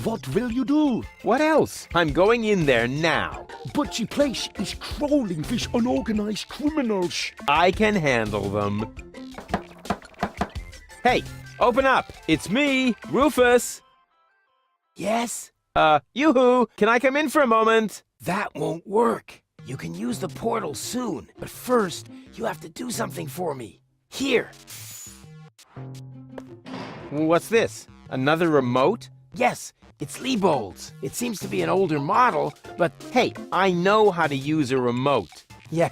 What will you do? What else? I'm going in there now. But the place is crawling with unorganized criminals. I can handle them. Hey, open up. It's me, Rufus. Yes? Yoo-hoo, can I come in for a moment? That won't work. You can use the portal soon, but first, you have to do something for me. Here. What's this? Another remote? Yes, it's Liebold's. It seems to be an older model, but Hey, I know how to use a remote. yeah,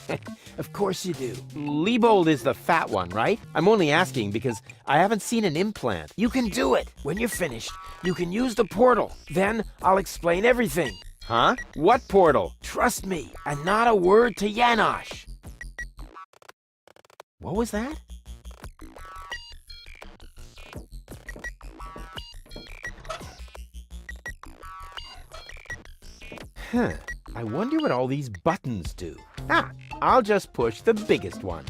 of course you do. Liebold is the fat one, right? I'm only asking because I haven't seen an implant. You can do it. When you're finished, you can use the portal. Then I'll explain everything. Huh? What portal? Trust me, and not a word to Janosch. What was that? Huh. I wonder what all these buttons do. Ah, I'll just push the biggest one.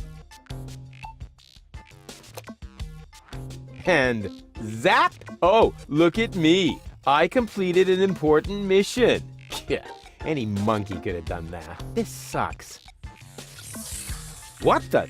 And zap! Oh, look at me. I completed an important mission. Yeah, any monkey could have done that. This sucks. What the?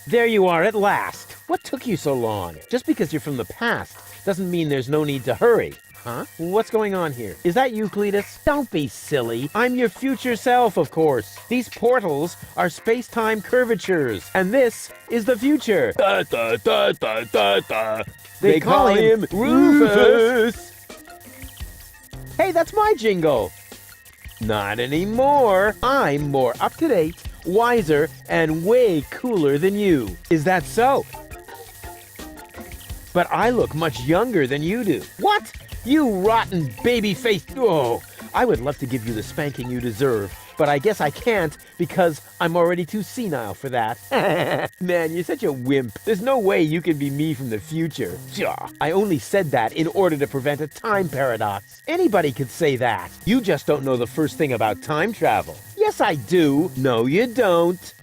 There you are at last. What took you so long? Just because you're from the past doesn't mean there's no need to hurry. Huh? What's going on here? Is that you, Cletus? Don't be silly. I'm your future self, of course. These portals are space-time curvatures, and this is the future. Da, da, da, da, da, da. They call him Rufus. Hey, that's my jingle. Not anymore. I'm more up-to-date, wiser, and way cooler than you. Is that so? But I look much younger than you do. What? You rotten baby-faced... Oh, I would love to give you the spanking you deserve, but I guess I can't because I'm already too senile for that. Man, you're such a wimp. There's no way you can be me from the future. I only said that in order to prevent a time paradox. Anybody could say that. You just don't know the first thing about time travel. Yes, I do. No, you don't.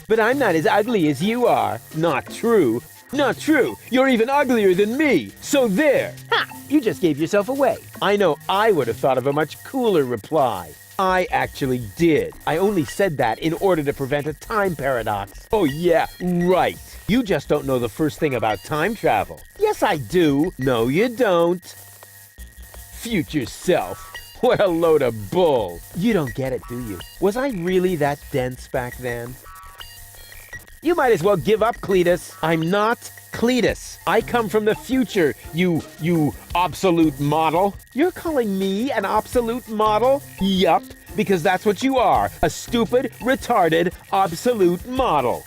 But I'm not as ugly as you are. Not true. Not true. You're even uglier than me. So there. Ha! You just gave yourself away. I know I would have thought of a much cooler reply. I actually did. I only said that in order to prevent a time paradox. Oh yeah, right. You just don't know the first thing about time travel. Yes, I do. No, you don't. Future self. What a load of bull. You don't get it, do you? Was I really that dense back then? You might as well give up, Cletus. I'm not Cletus. I come from the future, you obsolete model. You're calling me an obsolete model? Yup, because that's what you are. A stupid, retarded, obsolete model.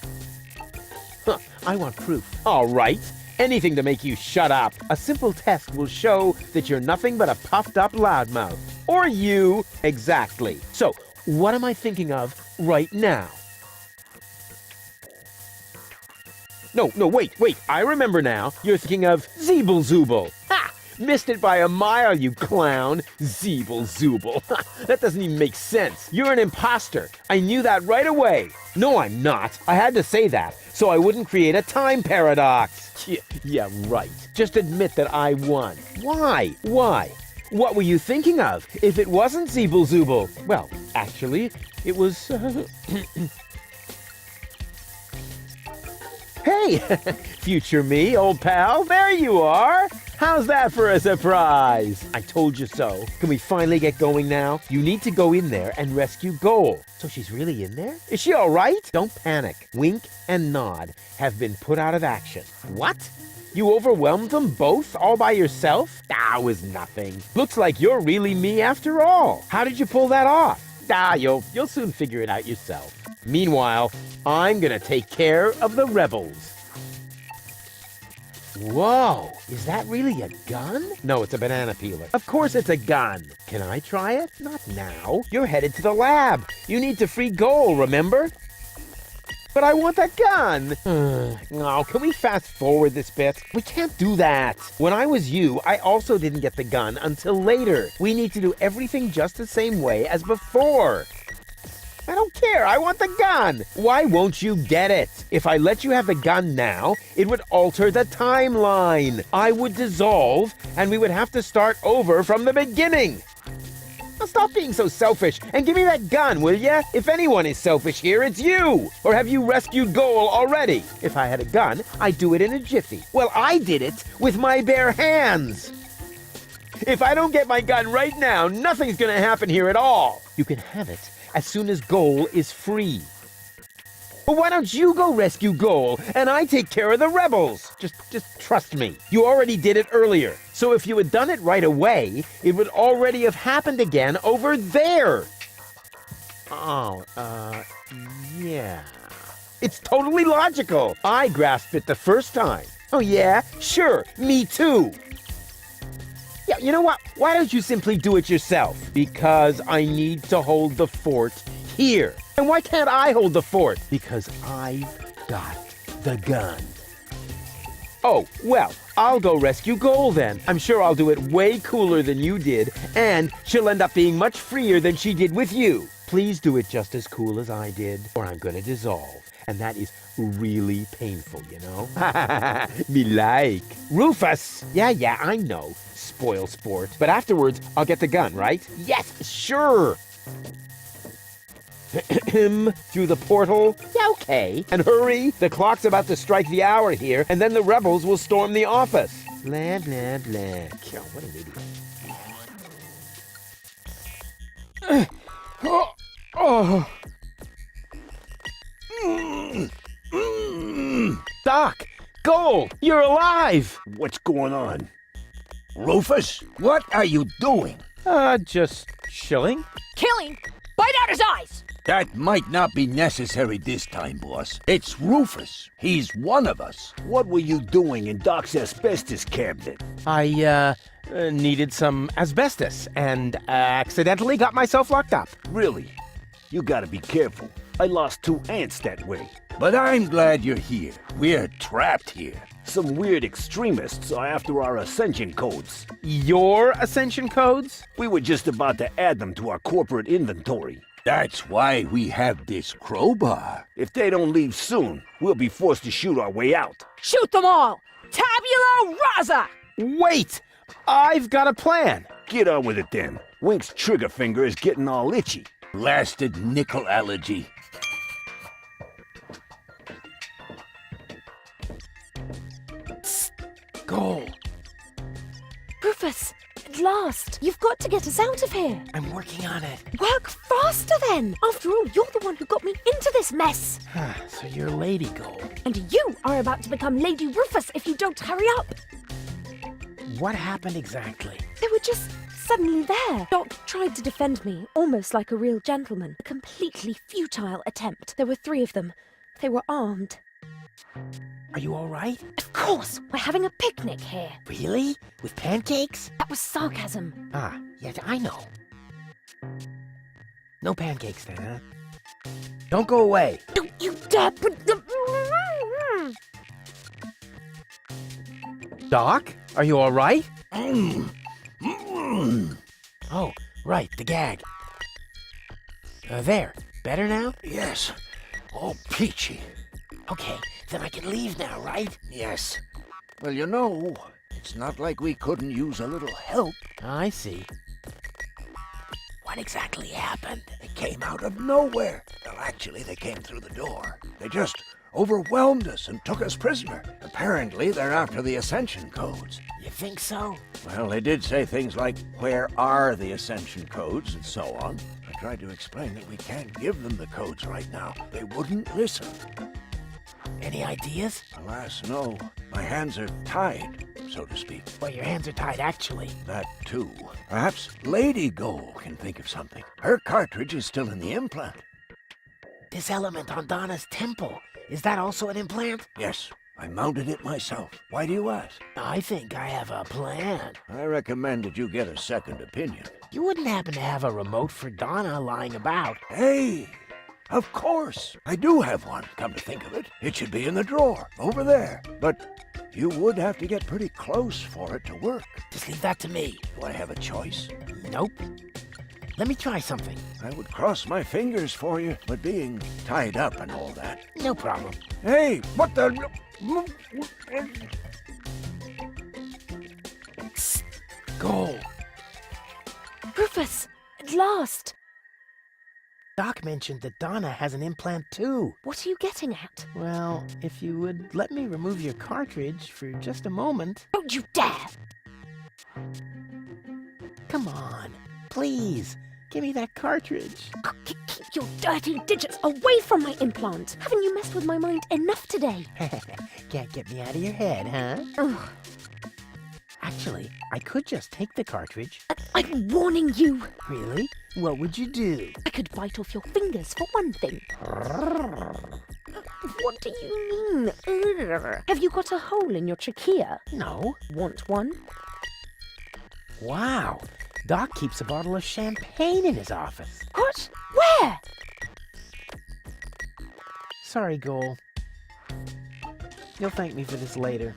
Huh, I want proof. All right. Anything to make you shut up. A simple test will show that you're nothing but a puffed-up loudmouth. Or you. Exactly. So, what am I thinking of right now? No, wait, I remember now. You're thinking of Zeeble-Zooble. Ha! Missed it by a mile, you clown. Zeeble-Zooble. That doesn't even make sense. You're an imposter. I knew that right away. No, I'm not. I had to say that, so I wouldn't create a time paradox. Yeah, right. Just admit that I won. Why? What were you thinking of? If it wasn't Zeeble-Zooble? Well, actually, it was... Hey, future me, old pal, there you are. How's that for a surprise? I told you so. Can we finally get going now? You need to go in there and rescue Goal. So she's really in there? Is she all right? Don't panic. Wink and Nod have been put out of action. What? You overwhelmed them both all by yourself? That was nothing. Looks like you're really me after all. How did you pull that off? You'll soon figure it out yourself. Meanwhile, I'm gonna take care of the rebels. Whoa, is that really a gun? No, it's a banana peeler. Of course it's a gun. Can I try it? Not now. You're headed to the lab. You need to free Goal, remember? But I want that gun. Oh, can we fast forward this bit? We can't do that. When I was you, I also didn't get the gun until later. We need to do everything just the same way as before. I don't care. I want the gun. Why won't you get it? If I let you have the gun now, it would alter the timeline. I would dissolve, and we would have to start over from the beginning. Now stop being so selfish and give me that gun, will ya? If anyone is selfish here, it's you. Or have you rescued Goal already? If I had a gun, I'd do it in a jiffy. Well, I did it with my bare hands. If I don't get my gun right now, nothing's gonna happen here at all. You can have it as soon as Goal is free. Well, why don't you go rescue Goal and I take care of the rebels? Just trust me. You already did it earlier. So if you had done it right away, it would already have happened again over there. Oh, yeah. It's totally logical. I grasped it the first time. Oh, yeah? Sure, me too. Yeah, you know what? Why don't you simply do it yourself? Because I need to hold the fort here. And why can't I hold the fort? Because I've got the gun. Oh, well, I'll go rescue Goal then. I'm sure I'll do it way cooler than you did, and she'll end up being much freer than she did with you. Please do it just as cool as I did, or I'm gonna dissolve. And that is really painful, you know? Me like. Rufus! Yeah, I know. Spoil sport. But afterwards, I'll get the gun, right? Yes, sure! Through the portal? Yeah, okay. And hurry, the clock's about to strike the hour here, and then the rebels will storm the office. Blah, blah, blah. Oh, what an idiot. Doc! Goal! You're alive! What's going on? Rufus, what are you doing? Just chilling. Killing! Bite out his eyes! That might not be necessary this time, boss. It's Rufus. He's one of us. What were you doing in Doc's asbestos cabinet? I, needed some asbestos and accidentally got myself locked up. Really? You gotta be careful. I lost 2 ants that way. But I'm glad you're here. We're trapped here. Some weird extremists are after our ascension codes. Your ascension codes? We were just about to add them to our corporate inventory. That's why we have this crowbar. If they don't leave soon, we'll be forced to shoot our way out. Shoot them all! Tabula rasa! Wait! I've got a plan. Get on with it then. Wink's trigger finger is getting all itchy. Blasted nickel allergy. Goal. Rufus, at last! You've got to get us out of here! I'm working on it. Work faster then! After all, you're the one who got me into this mess! So you're Lady Goal. And you are about to become Lady Rufus if you don't hurry up! What happened exactly? They were just suddenly there. Doc tried to defend me, almost like a real gentleman. A completely futile attempt. There were 3 of them. They were armed. Are you all right? Of course! We're having a picnic here. Really? With pancakes? That was sarcasm. Yeah, I know. No pancakes then, huh? Don't go away. Don't you dare put the... Doc, are you all right? Oh, right, the gag. There. Better now? Yes. All peachy. Okay, then I can leave now, right? Yes. Well, you know, it's not like we couldn't use a little help. I see. What exactly happened? They came out of nowhere. Well, actually, they came through the door. They just overwhelmed us and took us prisoner. Apparently, they're after the ascension codes. You think so? Well, they did say things like, where are the ascension codes, and so on. I tried to explain that we can't give them the codes right now. They wouldn't listen. Any ideas? Alas, no. My hands are tied, so to speak. Well, your hands are tied, actually. That, too. Perhaps Lady Goal can think of something. Her cartridge is still in the implant. This element on Donna's temple, is that also an implant? Yes, I mounted it myself. Why do you ask? I think I have a plan. I recommend that you get a second opinion. You wouldn't happen to have a remote for Donna lying about? Hey! Of course! I do have one, come to think of it. It should be in the drawer, over there. But you would have to get pretty close for it to work. Just leave that to me. Do I have a choice? Nope. Let me try something. I would cross my fingers for you, but being tied up and all that. No problem. Hey, what the... Goal. Rufus, at last! Doc mentioned that Donna has an implant too. What are you getting at? Well, if you would let me remove your cartridge for just a moment. Don't you dare! Come on, please. Give me that cartridge. Keep your dirty digits away from my implant! Haven't you messed with my mind enough today? Can't get me out of your head, huh? Ugh, Actually, I could just take the cartridge. I'm warning you! Really? What would you do? I could bite off your fingers, for one thing. What do you mean? Ugh. Have you got a hole in your trachea? No. Want one? Wow. Doc keeps a bottle of champagne in his office. What? Where? Sorry, Goal. You'll thank me for this later.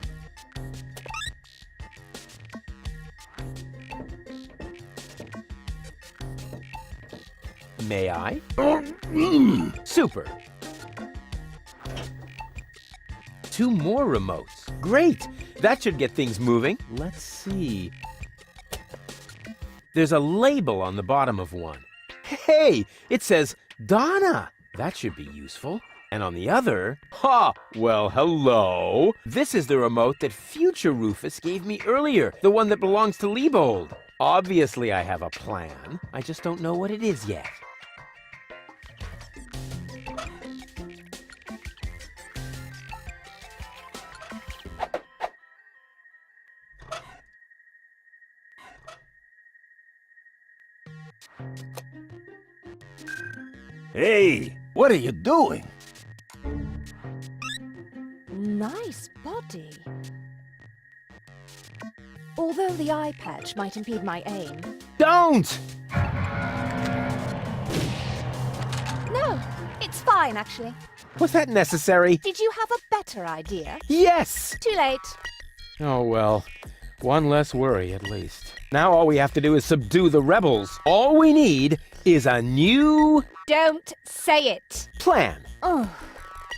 May I? Super. 2 more remotes. Great! That should get things moving. Let's see. There's a label on the bottom of one. Hey! It says Donna! That should be useful. And on the other... Ha! Well, hello! This is the remote that future Rufus gave me earlier. The one that belongs to Liebold. Obviously, I have a plan. I just don't know what it is yet. Hey, what are you doing? Nice body. Although the eye patch might impede my aim. Don't! No, it's fine, actually. Was that necessary? Did you have a better idea? Yes! Too late. Oh, well, one less worry at least. Now all we have to do is subdue the rebels. All we need is a new Don't say it. plan. Oh,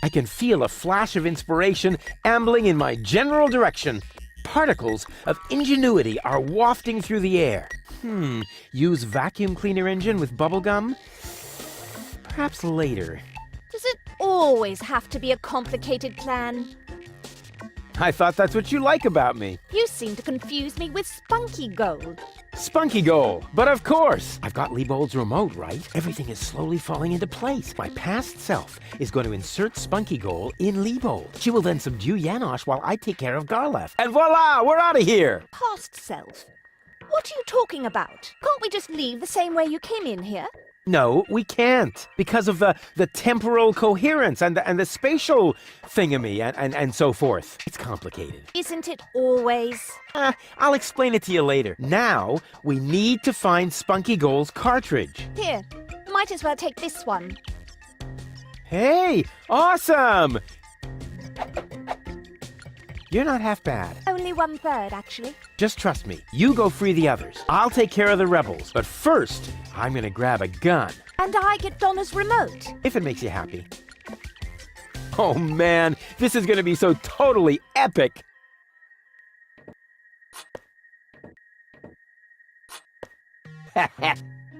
I can feel a flash of inspiration ambling in my general direction. Particles of ingenuity are wafting through the air. Use vacuum cleaner engine with bubblegum? Perhaps later. does it always have to be a complicated plan? I thought that's what you like about me. You seem to confuse me with spunky gold. Spunky goal. But of course, I've got Liebold's remote, right? Everything is slowly falling into place. My past self is going to insert Spunky goal in Liebold. She will then subdue Janosch while I take care of Garlef. And voila, we're out of here. Past self. What are you talking about? Can't we just leave the same way you came in here? No, we can't. Because of the temporal coherence and the spatial thingamy and so forth. It's complicated. Isn't it always? I'll explain it to you later. Now, we need to find Spunky Goal's cartridge. Here, might as well take this one. Hey, awesome! You're not half bad. Only 1/3, actually. Just trust me. You go free the others. I'll take care of the rebels. But first, I'm gonna grab a gun. And I get Donna's remote. If it makes you happy. Oh man, this is gonna be so totally epic!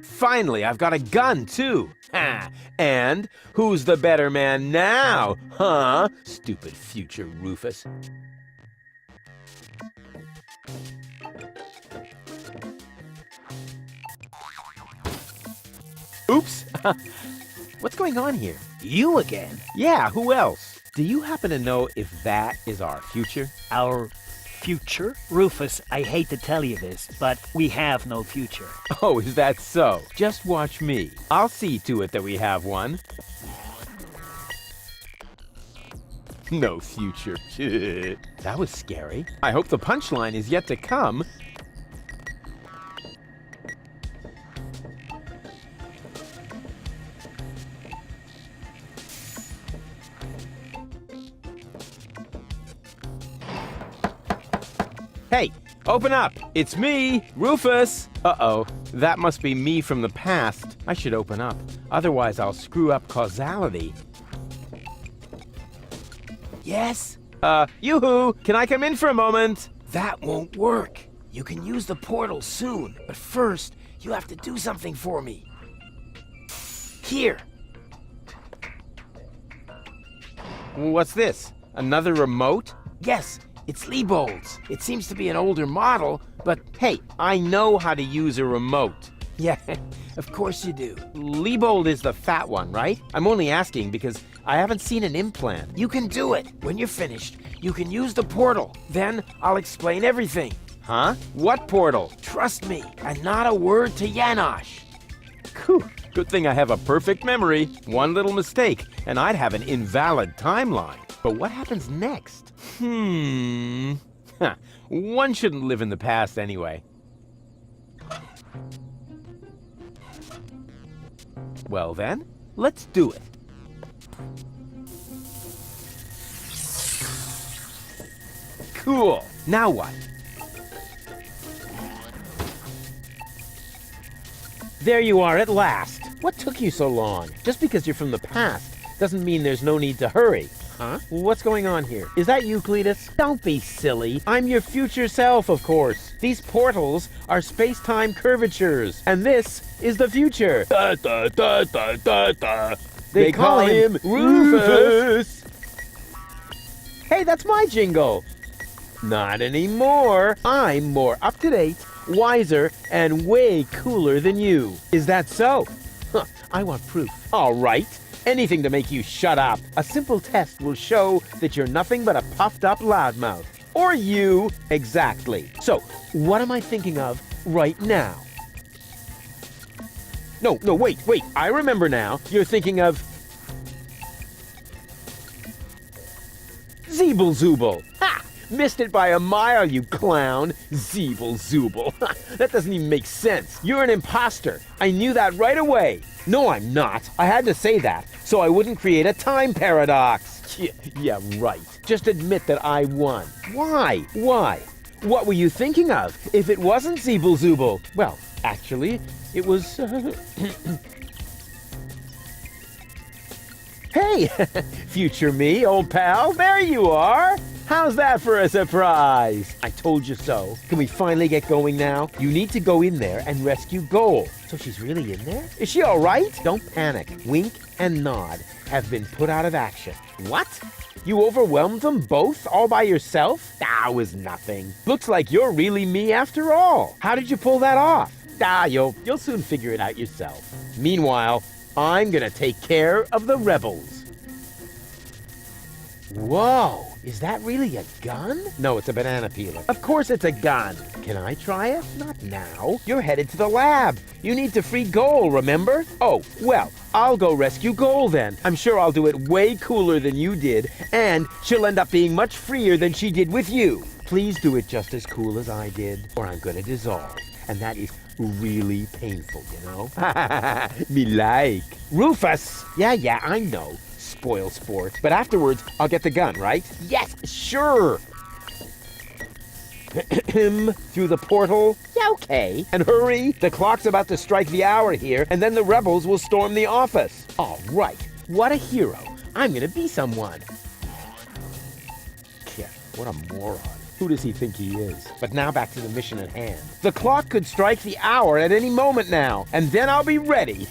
Finally, I've got a gun too. Ha! And who's the better man now? Huh? Stupid future Rufus. Oops! What's going on here? You again? Yeah, who else? Do you happen to know if that is our future? Our future? Rufus, I hate to tell you this, but we have no future. Oh, is that so? Just watch me. I'll see to it that we have one. No future. That was scary. I hope the punchline is yet to come. Hey, Open up! It's me, Rufus! Uh-oh, that must be me from the past. I should open up, otherwise I'll screw up causality. Yes? Yoo-hoo! Can I come in for a moment? That won't work. You can use the portal soon, but first, you have to do something for me. Here. What's this? Another remote? Yes, it's Liebold's. It seems to be an older model, but Hey, I know how to use a remote. yeah, of course you do. Liebold is the fat one, right? I'm only asking because I haven't seen an implant. You can do it. When you're finished, you can use the portal. Then I'll explain everything. Huh? What portal? Trust me, and not a word to Janosch. Whew. Good thing I have a perfect memory. One little mistake, and I'd have an invalid timeline. But what happens next? Huh. One shouldn't live in the past anyway. Well then, let's do it. Cool. Now what? There you are at last. What took you so long? Just because you're from the past doesn't mean there's no need to hurry. Huh? What's going on here? Is that you, Cletus? Don't be silly. I'm your future self, of course. These portals are space-time curvatures, and this is the future. Da, da, da, da, da, da. They call him Rufus. Hey, that's my jingle. Not anymore. I'm more up-to-date, wiser, and way cooler than you. Is that so? Huh, I want proof. All right. Anything to make you shut up. A simple test will show that you're nothing but a puffed-up loudmouth. Or you. Exactly. So, what am I thinking of right now? No, wait. I remember now. You're thinking of Zeeble-Zooble. Ha! Missed it by a mile, you clown. Zeeble-Zooble. That doesn't even make sense. You're an imposter. I knew that right away. No, I'm not. I had to say that, so I wouldn't create a time paradox. Yeah, right. Just admit that I won. Why? What were you thinking of if it wasn't Zeeble-Zooble? Well, actually, it was... Hey, future me, old pal, there you are. How's that for a surprise? I told you so. Can we finally get going now? You need to go in there and rescue Goal. So she's really in there? Is she all right? Don't panic. Wink and Nod have been put out of action. What? You overwhelmed them both all by yourself? That was nothing. Looks like you're really me after all. How did you pull that off? You'll soon figure it out yourself. Meanwhile, I'm gonna take care of the rebels. Whoa, is that really a gun? No, it's a banana peeler. Of course it's a gun. Can I try it? Not now. You're headed to the lab. You need to free Goal, remember? Oh, well, I'll go rescue Goal then. I'm sure I'll do it way cooler than you did, and she'll end up being much freer than she did with you. Please do it just as cool as I did, or I'm gonna dissolve. And that is really painful, you know? Me like. Rufus! Yeah, I know. Spoil sport. But afterwards, I'll get the gun, right? Yes, sure! Through the portal? Yeah, okay. And hurry! The clock's about to strike the hour here, and then the rebels will storm the office. All right. What a hero. I'm gonna be someone. Yeah, what a moron. Who does he think he is? But now back to the mission at hand. The clock could strike the hour at any moment now, and then I'll be ready.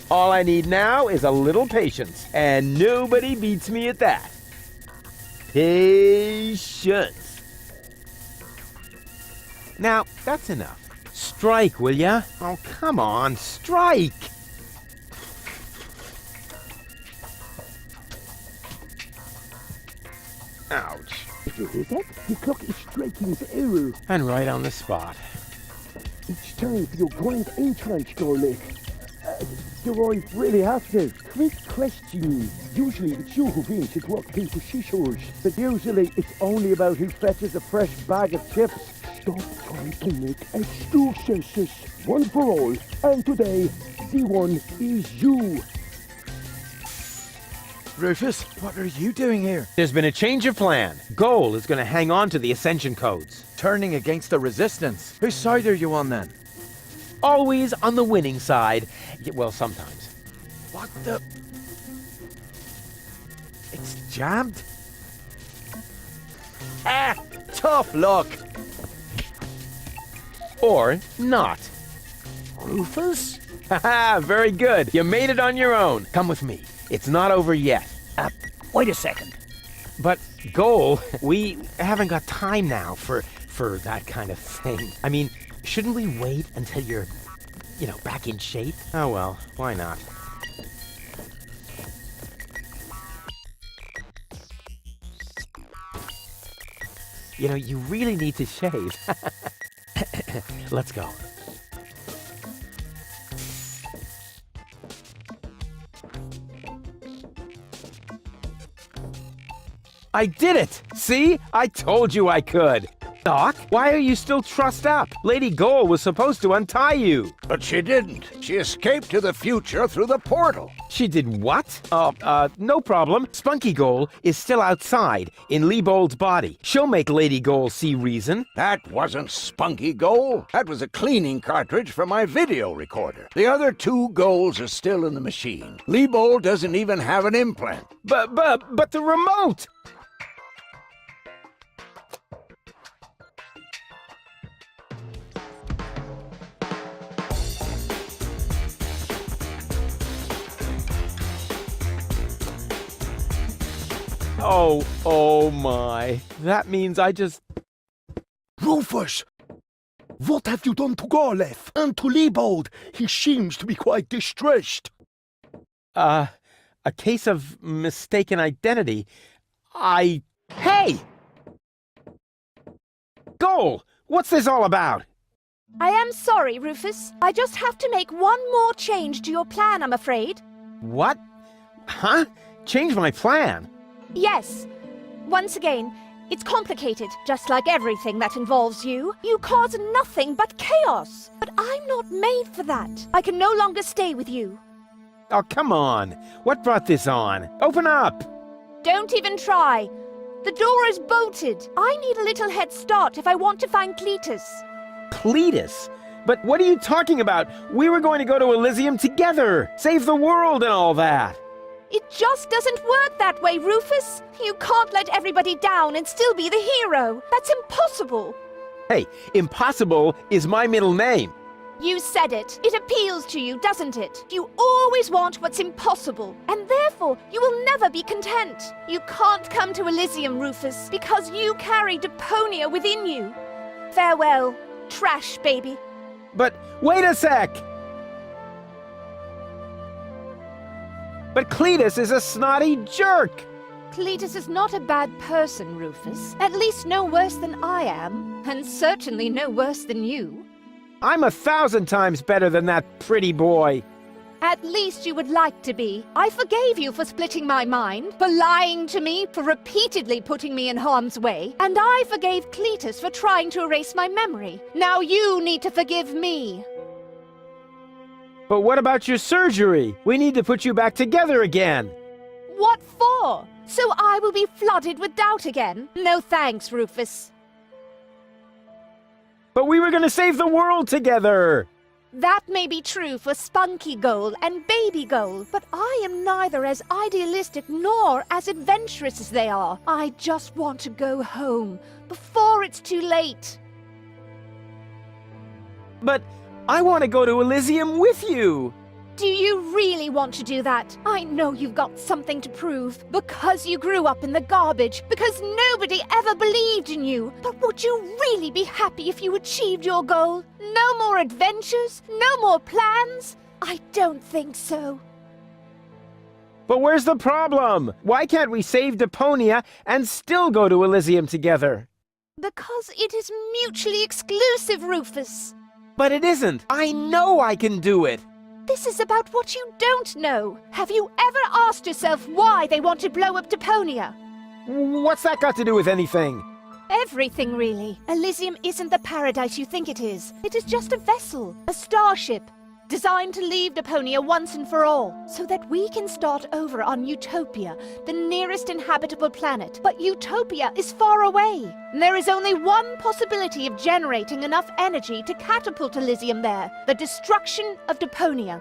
All I need now is a little patience, and nobody beats me at that. Patience. Now, that's enough. Strike, will ya? Oh, come on, strike! Ouch. Did you hear that? The clock is striking the hour. And right on the spot. It's time for your grand entrance, darling. Do I really have to? Quick question. Usually it's you who wins at rock, paper, scissors. But usually it's only about who fetches a fresh bag of chips. Stop trying to make excuses. One for all. And today, the one is you. Rufus, what are you doing here? There's been a change of plan. Goal is going to hang on to the ascension codes. Turning against the resistance. Whose side are you on then? Always on the winning side. Well, sometimes. What the... It's jammed? Ah! Tough luck! Or not. Rufus? Haha, very good. You made it on your own. Come with me. It's not over yet. Wait a second. But, Goal, we haven't got time now for that kind of thing. I mean, shouldn't we wait until you're, back in shape? Oh well, why not? You really need to shave. Let's go. I did it! See? I told you I could. Doc, why are you still trussed up? Lady Goal was supposed to untie you. But she didn't. She escaped to the future through the portal. She did what? No problem. Spunky Goal is still outside, in Leibold's body. She'll make Lady Goal see reason. That wasn't Spunky Goal. That was a cleaning cartridge for my video recorder. The other 2 goals are still in the machine. Leibold doesn't even have an implant. But the remote! Oh my. That means I just... Rufus! What have you done to Garleth and to Leibold? He seems to be quite distressed. A case of mistaken identity. Hey! Goal! What's this all about? I am sorry, Rufus. I just have to make one more change to your plan, I'm afraid. What? Huh? Change my plan? Yes. Once again, it's complicated, just like everything that involves you. You cause nothing but chaos. But I'm not made for that. I can no longer stay with you. Oh, come on. What brought this on? Open up! Don't even try. The door is bolted. I need a little head start if I want to find Cletus. Cletus? But what are you talking about? We were going to go to Elysium together. Save the world and all that. It just doesn't work that way, Rufus. You can't let everybody down and still be the hero. That's impossible. Hey, impossible is my middle name. You said it. It appeals to you, doesn't it? You always want what's impossible, and therefore you will never be content. You can't come to Elysium, Rufus, because you carry Deponia within you. Farewell, trash baby. But wait a sec! But Cletus is a snotty jerk! Cletus is not a bad person, Rufus. At least no worse than I am, and certainly no worse than you. I'm 1,000 times better than that pretty boy. At least you would like to be. I forgave you for splitting my mind, for lying to me, for repeatedly putting me in harm's way, and I forgave Cletus for trying to erase my memory. Now you need to forgive me. But what about your surgery? We need to put you back together again. What for? So I will be flooded with doubt again? No thanks, Rufus. But we were going to save the world together! That may be true for Spunky Goal and Baby Goal, but I am neither as idealistic nor as adventurous as they are. I just want to go home, before it's too late. But I want to go to Elysium with you! Do you really want to do that? I know you've got something to prove. Because you grew up in the garbage. Because nobody ever believed in you. But would you really be happy if you achieved your goal? No more adventures? No more plans? I don't think so. But where's the problem? Why can't we save Deponia and still go to Elysium together? Because it is mutually exclusive, Rufus. But it isn't. I know I can do it. This is about what you don't know. Have you ever asked yourself why they want to blow up Deponia? What's that got to do with anything? Everything, really. Elysium isn't the paradise you think it is. It is just a vessel, a starship. designed to leave Deponia once and for all, so that we can start over on Utopia, the nearest inhabitable planet. But Utopia is far away. And there is only one possibility of generating enough energy to catapult Elysium there, the destruction of Deponia.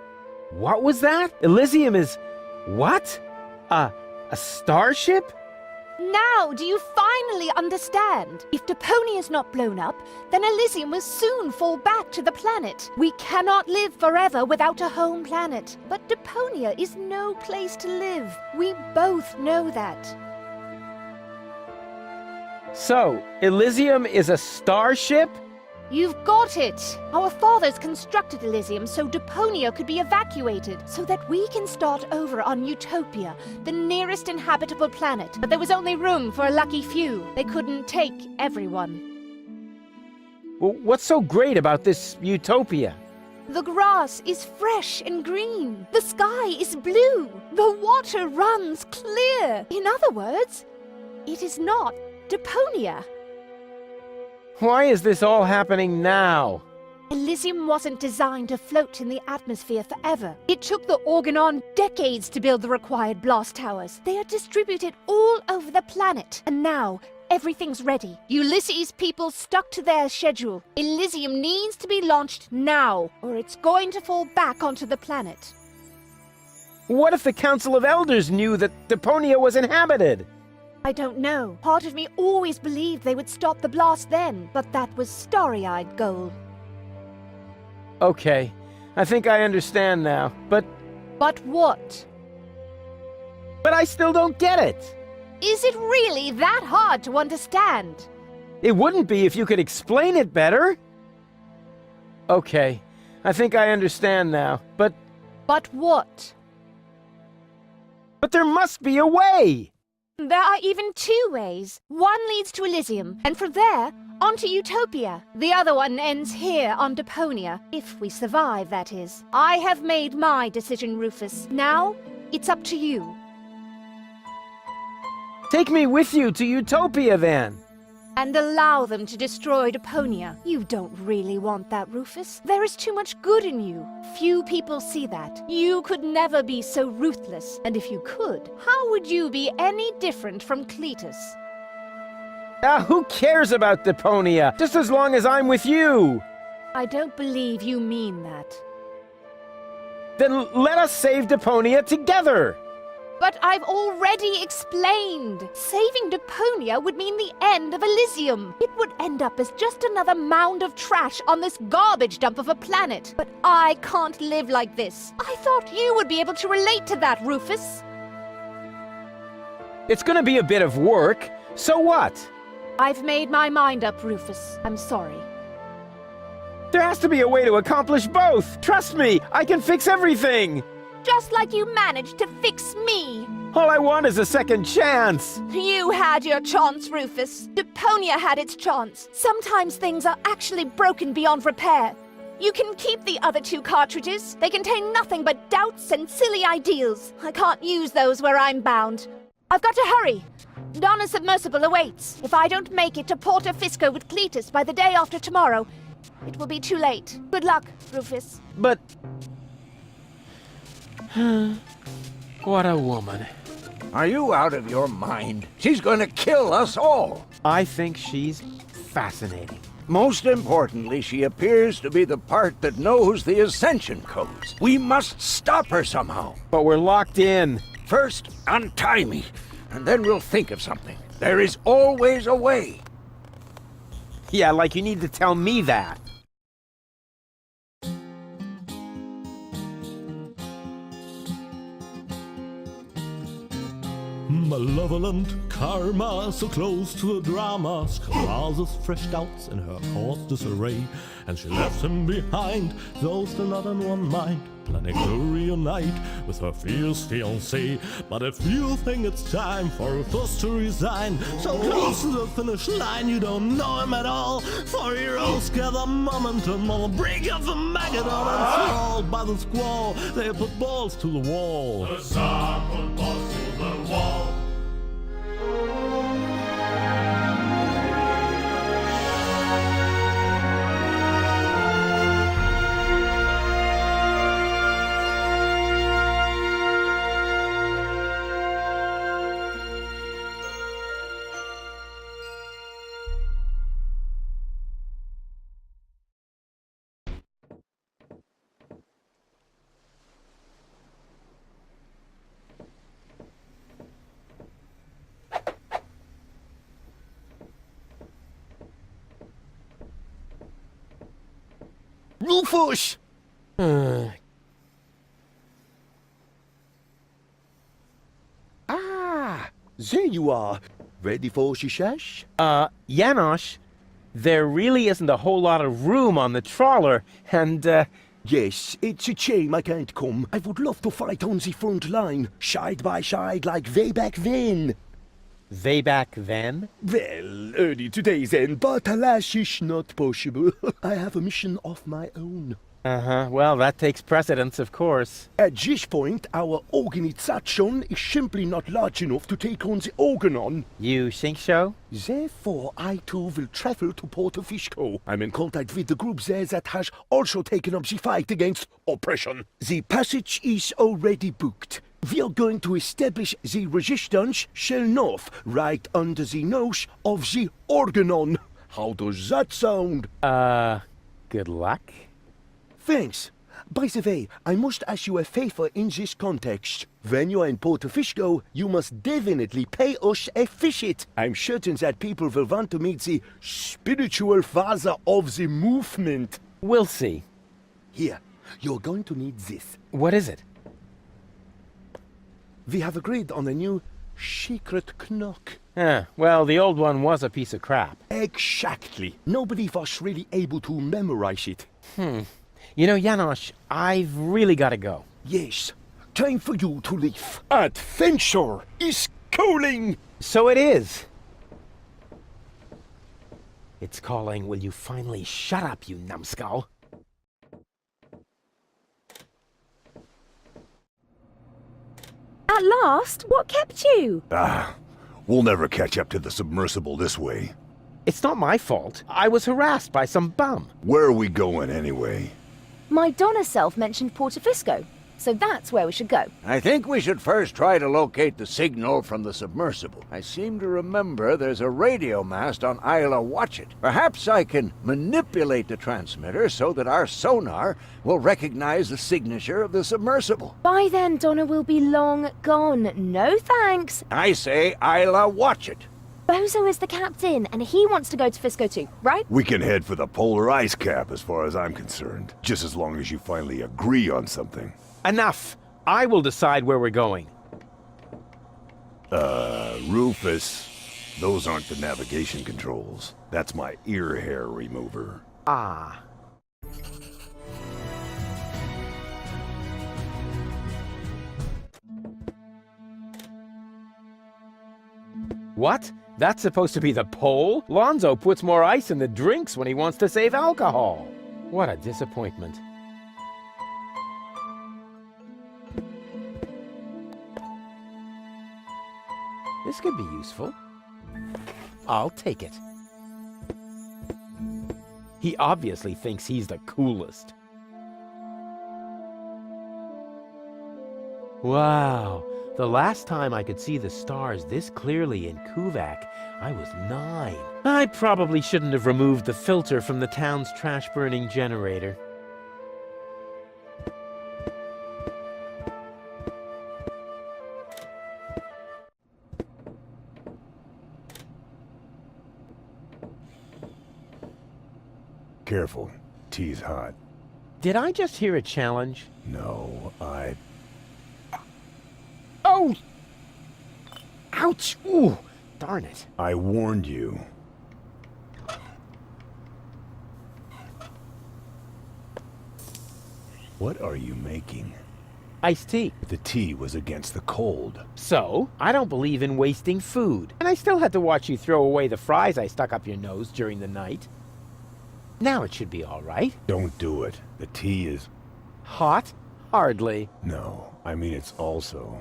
What was that? Elysium is... what? A starship? Now, do you finally understand? If Deponia is not blown up, then Elysium will soon fall back to the planet. We cannot live forever without a home planet. But Deponia is no place to live. We both know that. So, Elysium is a starship? You've got it! Our fathers constructed Elysium so Deponia could be evacuated, so that we can start over on Utopia, the nearest inhabitable planet. But there was only room for a lucky few. They couldn't take everyone. Well, what's so great about this Utopia? The grass is fresh and green. The sky is blue. The water runs clear. In other words, it is not Deponia. Why is this all happening now? Elysium wasn't designed to float in the atmosphere forever. It took the Organon decades to build the required blast towers. They are distributed all over the planet. And now, everything's ready. Ulysses' people stuck to their schedule. Elysium needs to be launched now, or it's going to fall back onto the planet. What if the Council of Elders knew that Deponia was inhabited? I don't know. Part of me always believed they would stop the blast then, but that was starry-eyed goal. Okay, I think I understand now, but But what? I still don't get it! Is it really that hard to understand? It wouldn't be if you could explain it better! Okay, I think I understand now, but But what? there must be a way! There are even two ways. One leads to Elysium, and from there, onto Utopia. The other one ends here on Deponia, if we survive, that is. I have made my decision, Rufus. Now, it's up to you. Take me with you to Utopia, then! And allow them to destroy Deponia. You don't really want that, Rufus. There is too much good in you. Few people see that. You could never be so ruthless. And if you could, how would you be any different from Cletus? Who cares about Deponia? Just as long as I'm with you! I don't believe you mean that. Then let us save Deponia together! But I've already explained. Saving Deponia would mean the end of Elysium. It would end up as just another mound of trash on this garbage dump of a planet. But I can't live like this. I thought you would be able to relate to that, Rufus. It's gonna be a bit of work, so what? I've made my mind up, Rufus. I'm sorry. There has to be a way to accomplish both! Trust me, I can fix everything! Just like you managed to fix me. All I want is a second chance! You had your chance, Rufus. Deponia had its chance. Sometimes things are actually broken beyond repair. You can keep the other two cartridges. They contain nothing but doubts and silly ideals. I can't use those where I'm bound. I've got to hurry. Donna's submersible awaits. If I don't make it to Porto Fisco with Cletus by the day after tomorrow, it will be too late. Good luck, Rufus. But... what a woman. Are you out of your mind? She's going to kill us all. I think she's fascinating. Most importantly, she appears to be the part that knows the Ascension codes. We must stop her somehow. But we're locked in. First, untie me, and then we'll think of something. There is always a way. Yeah, like you need to tell me that. Malevolent karma, so close to a drama, causes fresh doubts in her course disarray, and she left him behind, though still not in one mind, planning to reunite with her fierce fiancé. But if you think it's time for Rufus to resign, so close to the finish line you don't know him at all, for heroes gather momentum on the brink of the Magadon, and swallowed by the squall, they put balls to the wall. The sun put balls to the wall. Rufus! Ah, there you are. Ready for shishash? Janosch, there really isn't a whole lot of room on the trawler, and, Yes, it's a shame I can't come. I would love to fight on the front line, side by side like way back then. way back then? Well, early today then, but alas, it's not possible. I have a mission of my own. Uh-huh, well, that takes precedence, of course. At this point, our organization is simply not large enough to take on the Organon. You think so? Therefore, I too will travel to Porto Fisco. I'm in contact with the group there that has also taken up the fight against oppression. The passage is already booked. We are going to establish the resistance shell north, right under the nose of the Organon. How does that sound? Good luck. Thanks. By the way, I must ask you a favor in this context. When you are in Porto Fisco, you must definitely pay us a visit. I'm certain that people will want to meet the spiritual father of the movement. We'll see. Here, you're going to need this. What is it? We have agreed on a new secret knock. Well, the old one was a piece of crap. Exactly. Nobody was really able to memorize it. You know, Janosch, I've really got to go. Yes, time for you to leave. Adventure is calling! So it is. It's calling, will you finally shut up, you numbskull? At last? What kept you? We'll never catch up to the submersible this way. It's not my fault. I was harassed by some bum. Where are we going anyway? My Donna self mentioned Porto Fisco, so that's where we should go. I think we should first try to locate the signal from the submersible. I seem to remember there's a radio mast on Isla Watchet. Perhaps I can manipulate the transmitter so that our sonar will recognize the signature of the submersible. By then, Donna will be long gone. No thanks. I say Isla Watchet. Bozo is the captain, and he wants to go to Fisco too, right? We can head for the polar ice cap as far as I'm concerned. Just as long as you finally agree on something. Enough! I will decide where we're going. Rufus, those aren't the navigation controls. That's my ear hair remover. Ah. What? That's supposed to be the pole? Lonzo puts more ice in the drinks when he wants to save alcohol. What a disappointment. This could be useful. I'll take it. He obviously thinks he's the coolest. Wow. The last time I could see the stars this clearly in Kuvak, I was 9. I probably shouldn't have removed the filter from the town's trash-burning generator. Careful, tea's hot. Did I just hear a challenge? No, Oh! Ouch! Ooh! Darn it. I warned you. What are you making? Iced tea. The tea was against the cold. So, I don't believe in wasting food. And I still had to watch you throw away the fries I stuck up your nose during the night. Now it should be all right. Don't do it. The tea is... Hot? Hardly. No, I mean it's also...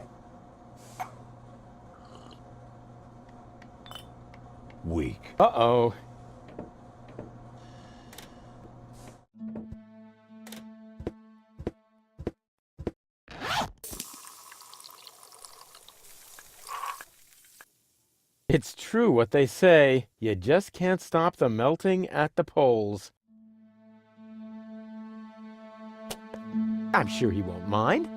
weak. Uh-oh. It's true what they say. You just can't stop the melting at the poles. I'm sure he won't mind.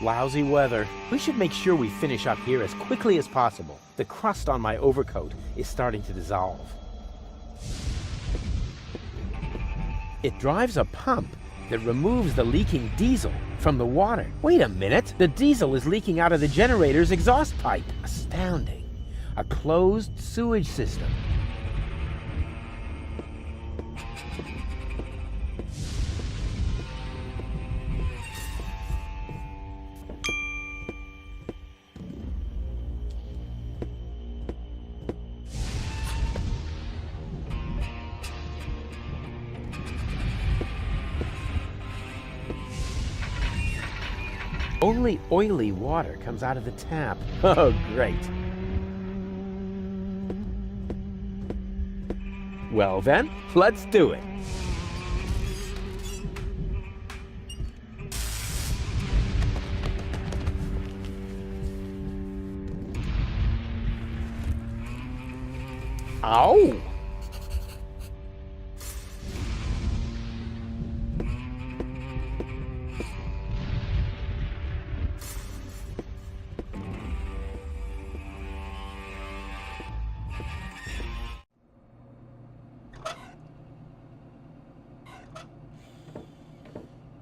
Lousy weather. We should make sure we finish up here as quickly as possible. The crust on my overcoat is starting to dissolve. It drives a pump that removes the leaking diesel from the water. Wait a minute! The diesel is leaking out of the generator's exhaust pipe. Astounding. A closed sewage system. Only oily water comes out of the tap. Oh, great. Well then, let's do it. Ow!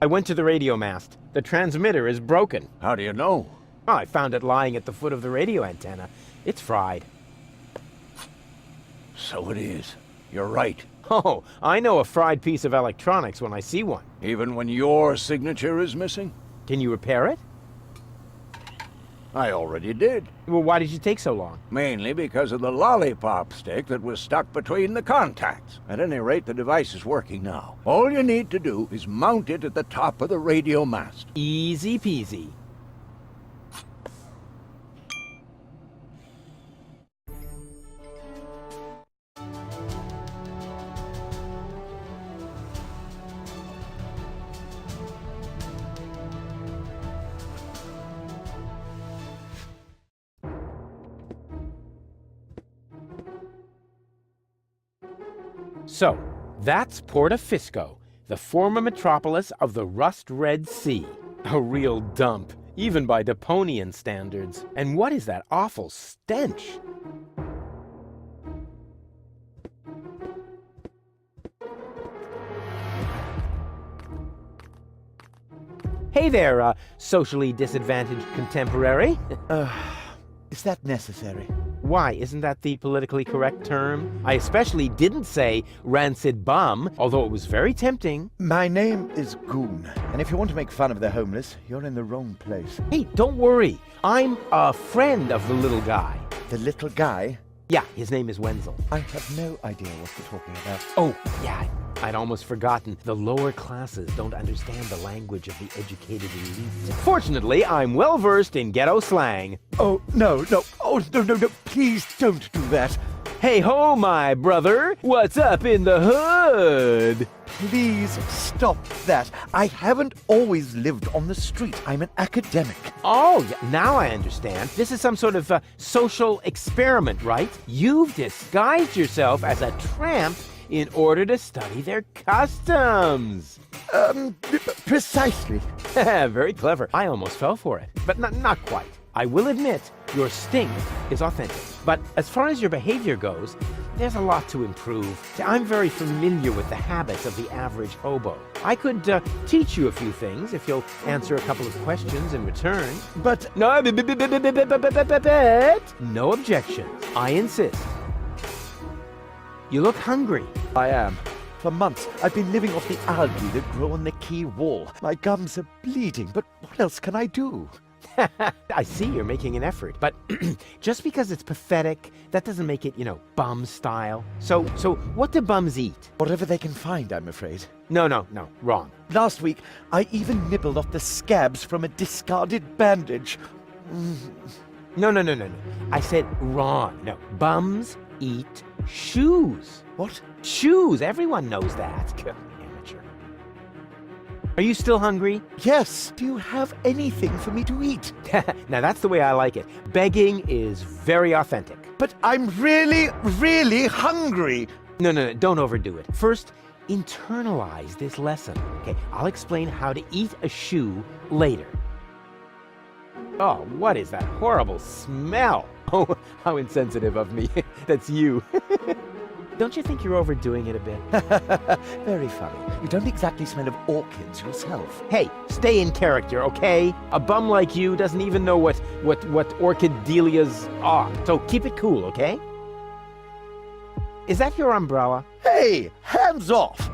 I went to the radio mast. The transmitter is broken. How do you know? Oh, I found it lying at the foot of the radio antenna. It's fried. So it is. You're right. Oh, I know a fried piece of electronics when I see one. Even when your signature is missing? Can you repair it? I already did. Well, why did you take so long? Mainly because of the lollipop stick that was stuck between the contacts. At any rate, the device is working now. All you need to do is mount it at the top of the radio mast. Easy peasy. So, that's Porta Fisco, the former metropolis of the rust-red sea. A real dump, even by Deponian standards. And what is that awful stench? Hey there, socially disadvantaged contemporary. Is that necessary? Why, isn't that the politically correct term? I especially didn't say rancid bum, although it was very tempting. My name is Goon, and if you want to make fun of the homeless, you're in the wrong place. Hey, don't worry. I'm a friend of the little guy. The little guy? Yeah, his name is Wenzel. I have no idea what you're talking about. Oh, yeah, I'd almost forgotten. The lower classes don't understand the language of the educated elite. Fortunately, I'm well versed in ghetto slang. Oh, no. Oh, no. Please don't do that. Hey ho, my brother. What's up in the hood? Please stop that. I haven't always lived on the street. I'm an academic. Oh, yeah, now I understand. This is some sort of social experiment, right? You've disguised yourself as a tramp in order to study their customs. Precisely. Very clever. I almost fell for it, but not quite. I will admit, your stink is authentic. But as far as your behavior goes, there's a lot to improve. See, I'm very familiar with the habits of the average hobo. I could teach you a few things if you'll answer a couple of questions in return. But no objections. I insist. You look hungry. I am. For months, I've been living off the algae that grow on the quay wall. My gums are bleeding, but what else can I do? I see you're making an effort, but just because it's pathetic, that doesn't make it, bum style. So what do bums eat? Whatever they can find, I'm afraid. No, wrong. Last week, I even nibbled off the scabs from a discarded bandage. No. I said wrong. No, bums eat shoes. What? Shoes, everyone knows that. Amateur. Are you still hungry? Yes. Do you have anything for me to eat? Now that's the way I like it. Begging is very authentic. But I'm really, really hungry. No, don't overdo it. First, internalize this lesson. Okay, I'll explain how to eat a shoe later. Oh, what is that horrible smell? Oh, how insensitive of me. That's you. Don't you think you're overdoing it a bit? Very funny. You don't exactly smell of orchids yourself. Hey, stay in character, okay? A bum like you doesn't even know what orchidelias are. So keep it cool, okay? Is that your umbrella? Hey, hands off!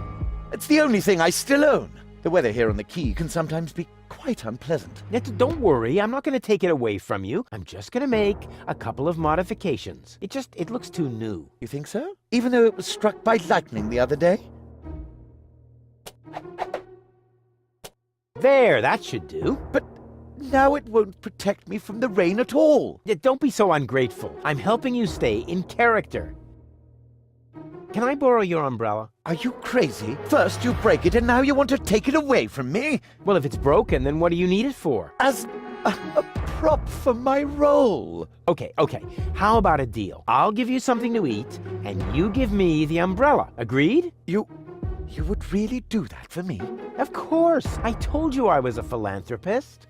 It's the only thing I still own. The weather here on the quay can sometimes be quite unpleasant. Don't worry, I'm not going to take it away from you. I'm just going to make a couple of modifications. It looks too new. You think so? Even though it was struck by lightning the other day? There, that should do. But now it won't protect me from the rain at all. Don't be so ungrateful. I'm helping you stay in character. Can I borrow your umbrella? Are you crazy? First you break it and now you want to take it away from me? Well, if it's broken, then what do you need it for? As a prop for my role. Okay. How about a deal? I'll give you something to eat, and you give me the umbrella. Agreed? You would really do that for me? Of course. I told you I was a philanthropist.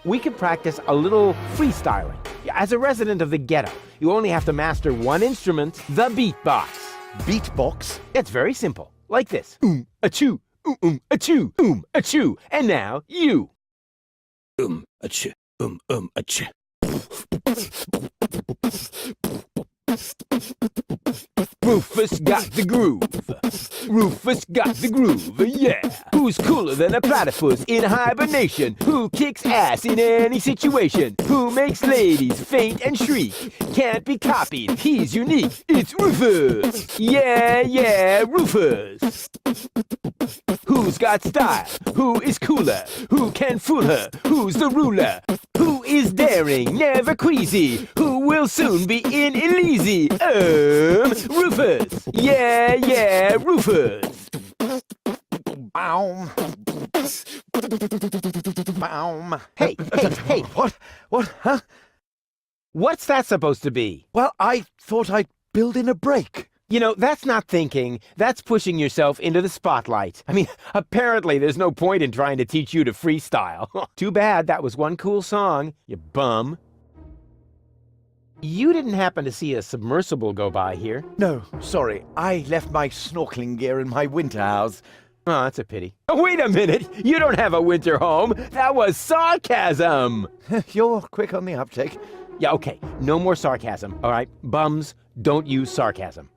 We could practice a little freestyling. As a resident of the ghetto, you only have to master one instrument, the beatbox. Beatbox? It's very simple. Like this. Achoo, achoo, achoo. And now, you. Achoo, achoo. Rufus got the groove. Rufus got the groove, yeah. Who's cooler than a platypus in hibernation? Who kicks ass in any situation? Who makes ladies faint and shriek? Can't be copied, he's unique. It's Rufus. Yeah, Rufus. Who's got style? Who is cooler? Who can fool her? Who's the ruler? Who is daring, never queasy? Who will soon be in Elysee? Rufus. Yeah, Rufus. Baum. Baum. Hey. What, huh? What's that supposed to be? Well, I thought I'd build in a break. You know, that's not thinking. That's pushing yourself into the spotlight. I mean, apparently there's no point in trying to teach you to freestyle. Too bad that was one cool song, you bum. You didn't happen to see a submersible go by here? No, sorry. I left my snorkeling gear in my winter house. Oh, that's a pity. Oh, wait a minute! You don't have a winter home! That was sarcasm! You're quick on the uptake. Yeah, okay. No more sarcasm, all right? Bums, don't use sarcasm.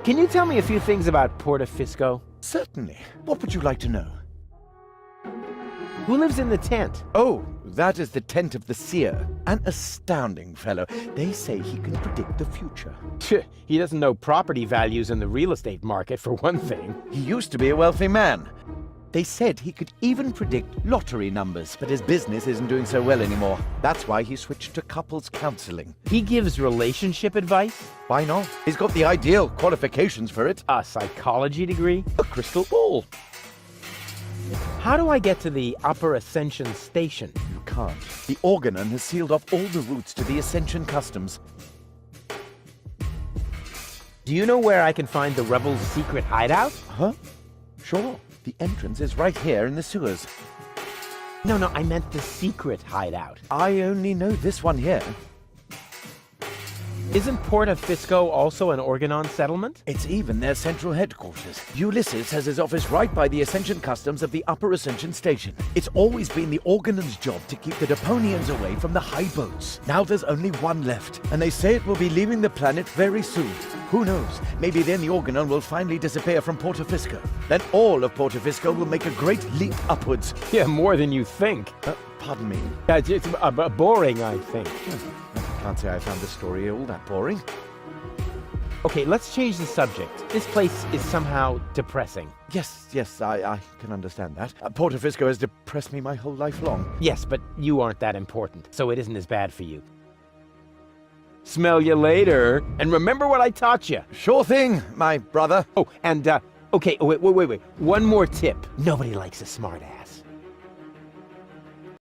Can you tell me a few things about Portafisco? Certainly. What would you like to know? Who lives in the tent? Oh, that is the tent of the seer. An astounding fellow. They say he can predict the future. He doesn't know property values in the real estate market, for one thing. He used to be a wealthy man. They said he could even predict lottery numbers, but his business isn't doing so well anymore. That's why he switched to couples counseling. He gives relationship advice? Why not? He's got the ideal qualifications for it. A psychology degree? A crystal ball. How do I get to the Upper Ascension Station? You can't. The Organon has sealed off all the routes to the Ascension Customs. Do you know where I can find the rebels' secret hideout? Huh? Sure. The entrance is right here in the sewers. No, I meant the secret hideout. I only know this one here. Isn't Portafisco also an Organon settlement? It's even their central headquarters. Ulysses has his office right by the Ascension Customs of the Upper Ascension Station. It's always been the Organon's job to keep the Deponians away from the high boats. Now there's only one left, and they say it will be leaving the planet very soon. Who knows? Maybe then the Organon will finally disappear from Portafisco. Then all of Portafisco will make a great leap upwards. Yeah, more than you think. Pardon me. It's boring, I think. I can't say I found the story all that boring. Okay, let's change the subject. This place is somehow depressing. Yes, I can understand that. Portafisco has depressed me my whole life long. Yes, but you aren't that important, so it isn't as bad for you. Smell you later, and remember what I taught you. Sure thing, my brother. Oh, and, okay, wait. One more tip. Nobody likes a smartass.